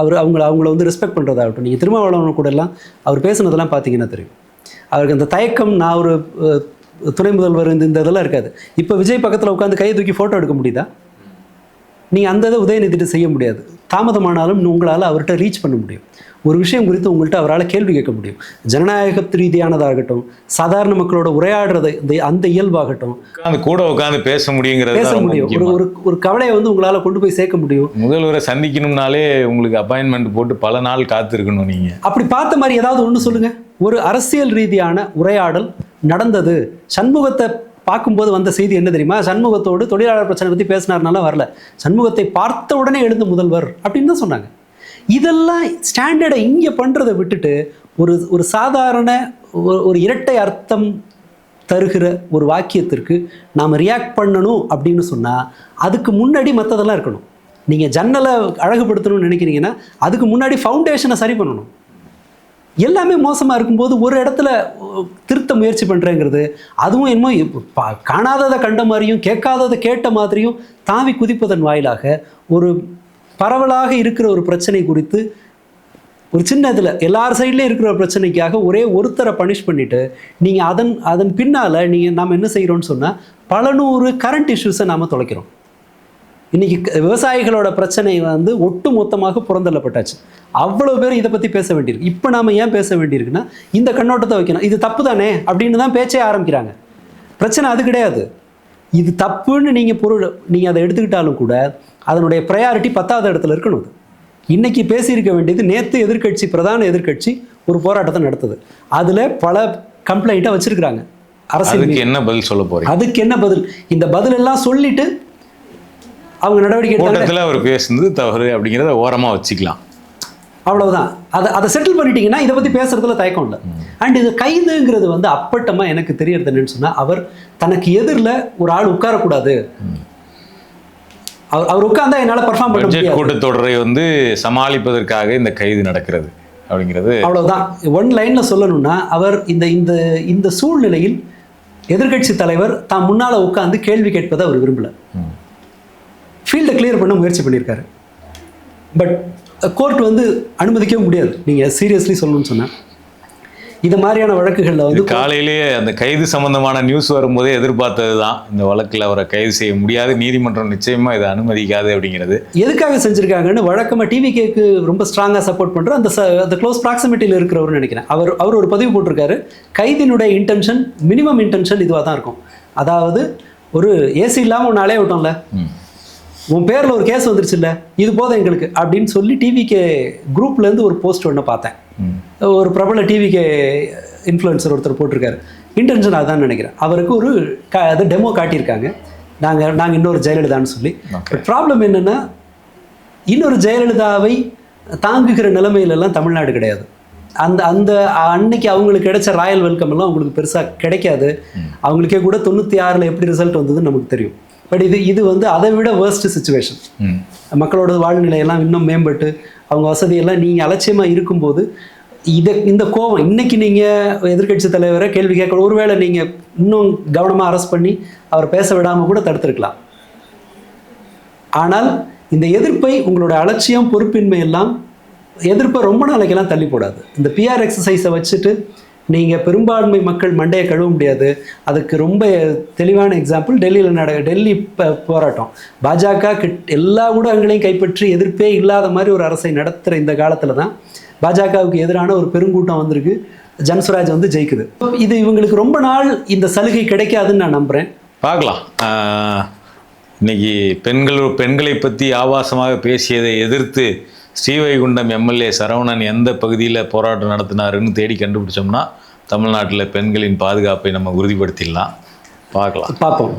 அவங்கள ரெஸ்பெக்ட் பண்ணுறதாகட்டும். நீங்கள் திருமாவளவன் கூட எல்லாம் அவர் பேசுனதெல்லாம் பார்த்தீங்கன்னா தெரியும். அவருக்கு அந்த தயக்கம், நான் ஒரு துணை முதல்வர் இந்த இதெல்லாம் இருக்காது. இப்போ விஜய் பக்கத்தில் உட்காந்து கையை தூக்கி ஃபோட்டோ எடுக்க முடியுதா? நீங்கள் அந்த இதை உதயநிதிட்டு செய்ய முடியாது. தாமதமானாலும் உங்களால் அவர்கிட்ட ரீச் பண்ண முடியும். ஒரு விஷயம் குறித்து உங்கள்கிட்ட அவரால் கேள்வி கேட்க முடியும். ஜனநாயக ரீதியானதாகட்டும், சாதாரண மக்களோட உரையாடுறது அந்த இயல்பாகட்டும், கூட உட்காந்து பேச முடியும். ஒரு கவலையை உங்களால் கொண்டு போய் சேர்க்க முடியும். முதல்வரை சந்திக்கணும்னாலே உங்களுக்கு அப்பாயின்மெண்ட் போட்டு பல நாள் காத்திருக்கணும். நீங்கள் அப்படி பார்த்த மாதிரி ஏதாவது ஒன்று சொல்லுங்கள். ஒரு அரசியல் ரீதியான உரையாடல் நடந்தது. சண்முகத்தை பார்க்கும்போது வந்த செய்தி என்ன தெரியுமா? சண்முகத்தோடு தொழிலாளர் பிரச்சனை பற்றி பேசினார்னால வரல, சண்முகத்தை பார்த்த உடனே எழுந்த முதல்வர் அப்படின்னு தான் சொன்னாங்க. இதெல்லாம் ஸ்டாண்டர்டை இங்கே பண்ணுறதை விட்டுட்டு ஒரு சாதாரண ஒரு இரட்டை அர்த்தம் தருகிற ஒரு வாக்கியத்திற்கு நாம் ரியாக்ட் பண்ணணும் அப்படின்னு சொன்னால் அதுக்கு முன்னாடி மற்றதெல்லாம் இருக்கணும். நீங்கள் ஜன்னலை அழகுபடுத்தணும்னு நினைக்கிறீங்கன்னா அதுக்கு முன்னாடி ஃபவுண்டேஷனை சரி பண்ணணும். எல்லாமே மோசமாக இருக்கும்போது ஒரு இடத்துல திருத்த முயற்சி பண்ணுறேங்கிறது, அதுவும் என்னமோ காணாததை கண்ட மாதிரியும் கேட்காததை கேட்ட மாதிரியும் தாவி குதிப்பதன் வாயிலாக ஒரு பரவலாக இருக்கிற ஒரு பிரச்சனை குறித்து ஒரு சின்ன இதில் எல்லார் சைட்லேயும் இருக்கிற ஒரு பிரச்சனைக்காக ஒரே ஒருத்தரை பனிஷ் பண்ணிவிட்டு நீங்கள் அதன் பின்னால் நாம் என்ன செய்கிறோன்னு சொன்னால் பல நூறு கரண்ட் இஷ்யூஸை நாம் தொலைக்கிறோம். இன்றைக்கி விவசாயிகளோட பிரச்சனை ஒட்டு மொத்தமாக புறந்தள்ளப்பட்டாச்சு. அவ்வளோ பேர் இதை பற்றி பேச வேண்டியிருக்கு. இப்போ நாம் ஏன் பேச வேண்டியிருக்குன்னா இந்த கண்ணோட்டத்தை வைக்கணும். இது தப்பு தானே அப்படின்னு தான் பேச்சே ஆரம்பிக்கிறாங்க. பிரச்சனை அது கிடையாது. இது தப்புன்னு நீங்கள் அதை எடுத்துக்கிட்டாலும் கூட அதனுடைய ப்ரையாரிட்டி 10வது இடத்துல இருக்கணும். இன்னைக்கு பேசியிருக்க வேண்டியது நேற்று எதிர்க்கட்சி பிரதான எதிர்க்கட்சி ஒரு போராட்டத்தை நடத்துது. அதில் பல கம்ப்ளைண்ட்டை வச்சிருக்கிறாங்க அரசியல். அதுக்கு என்ன பதில் சொல்ல போறீங்க? அதுக்கு என்ன பதில்? இந்த பதில் எல்லாம் சொல்லிட்டு அவங்க நடவடிக்கை கூட்டத்தில் அவர் பேசுனது தவறு அப்படிங்கிறத ஓரமாக வச்சுக்கலாம், அவ்வளவுதான். அதை செட்டில் பண்ணிட்டீங்கன்னா இதை பற்றி பேசுறதுல தயக்கம் இல்லை. அண்ட் இது கைதுங்கிறது வந்து அப்பட்டமா எனக்கு தெரியறது என்னன்னு சொன்னால், அவர் தனக்கு எதிரில் ஒரு ஆள் உட்காரக்கூடாது, அவர் உட்கார்ந்தா என்னால் பர்ஃபார்ம் பண்ண முடியாது, கூட்டத்தொடரை வந்து சமாளிப்பதற்காக இந்த கைது நடக்கிறது அப்படிங்கிறது அவ்வளவுதான். ஒன் லைன்ல சொல்லணும்னா, அவர் இந்த இந்த இந்த சூழ்நிலையில் எதிர்க்கட்சி தலைவர் தான் முன்னால உட்கார்ந்து கேள்வி கேட்பதை அவர் விரும்பல. ஃபீல்டை கிளியர் பண்ண முயற்சி பண்ணியிருக்காரு. பட் கோர்ட் வந்து அனுமதிக்கவே முடியாது. நீங்கள் சீரியஸ்லி சொல்லணும்னு சொன்னால் இது மாதிரியான வழக்குகளில் வந்து காலையிலேயே அந்த கைது சம்பந்தமான நியூஸ் வரும்போதே எதிர்பார்த்தது தான், இந்த வழக்கில் அவரை கைது செய்ய முடியாது, நீதிமன்றம் நிச்சயமாக இதை அனுமதிக்காது அப்படிங்கிறது. எதுக்காக செஞ்சுருக்காங்கன்னு வழக்கமாக டிவிகேக்கு ரொம்ப ஸ்ட்ராங்காக சப்போர்ட் பண்ணுற அந்த க்ளோஸ் ப்ராக்சிமிட்டியில் இருக்கிறவர்னு நினைக்கிறேன். அவர் ஒரு பதிவு போட்டிருக்காரு, கைதினுடைய இன்டென்ஷன் மினிமம் இன்டென்ஷன் இதுவாக தான் இருக்கும். அதாவது ஒரு ஏசி இல்லாமல் ஒன்று அலைய விட்டோம்ல, உன் பேரில் ஒரு கேஸ் வந்துருச்சு இல்லை, இது போதும் எங்களுக்கு அப்படின்னு சொல்லி டிவிகே குரூப்லேருந்து ஒரு போஸ்ட் ஒன்று பார்த்தேன். ஒரு பிரபல டிவிகே இன்ஃப்ளூயன்சர் ஒருத்தர் போட்டிருக்காரு. இன்டென்ஷன் அதுதான் நினைக்கிறேன். அவருக்கு ஒரு அது டெமோ காட்டியிருக்காங்க, நாங்கள் இன்னொரு ஜெயலலிதான்னு சொல்லி. ப்ராப்ளம் என்னென்னா, இன்னொரு ஜெயலலிதாவை தாங்குகிற நிலைமையிலெல்லாம் தமிழ்நாடு கிடையாது. அந்த அன்னைக்கு அவங்களுக்கு கிடைச்ச ராயல் வெல்கம் எல்லாம் அவங்களுக்கு பெருசாக கிடைக்காது. அவங்களுக்கே கூட 96 எப்படி ரிசல்ட் வந்ததுன்னு நமக்கு தெரியும். பட் இது வந்து அதை விட வேர்ஸ்ட் சுச்சுவேஷன். மக்களோட வாழ்நிலையெல்லாம் இன்னும் மேம்பட்டு அவங்க வசதியெல்லாம் நீங்கள் அலட்சியமாக இருக்கும்போது இந்த கோபம் இன்னைக்கு நீங்கள் எதிர்க்கட்சி தலைவரை கேள்வி கேட்க, ஒருவேளை நீங்கள் இன்னும் கவனமாக அரெஸ்ட் பண்ணி அவர் பேச விடாமல் கூட தடுத்துருக்கலாம். ஆனால் இந்த எதிர்ப்பை, உங்களோட அலட்சியம் பொறுப்பின்மை எல்லாம் எதிர்ப்பை ரொம்ப நாளைக்கெல்லாம் தள்ளி போடாது. இந்த பிஆர் எக்ஸசைஸை வச்சுட்டு நீங்கள் பெரும்பான்மை மக்கள் மண்டையை கழுவ முடியாது. அதுக்கு ரொம்ப தெளிவான எக்ஸாம்பிள் டெல்லி போராட்டம். பாஜக எல்லா ஊடகங்களையும் கைப்பற்றி எதிர்ப்பே இல்லாத மாதிரி ஒரு அரசை நடத்துகிற இந்த காலத்தில் தான் பாஜகவுக்கு எதிரான ஒரு பெருங்கூட்டம் வந்திருக்கு. ஜன்சுராஜ் வந்து ஜெயிக்குது. இது இவங்களுக்கு ரொம்ப நாள் இந்த சலுகை கிடைக்காதுன்னு நான் நம்புகிறேன். பார்க்கலாம். இன்னைக்கு பெண்களை பற்றி ஆபாசமாக பேசியதை எதிர்த்து ஸ்ரீவைகுண்டம் எம்எல்ஏ சரவணன் எந்த பகுதியில் போராட்டம் நடத்தினாருன்னு தேடி கண்டுபிடிச்சோம்னா தமிழ்நாட்டில் பெண்களின் பாதுகாப்பை நம்ம உறுதிப்படுத்திடலாம். பார்ப்போம்.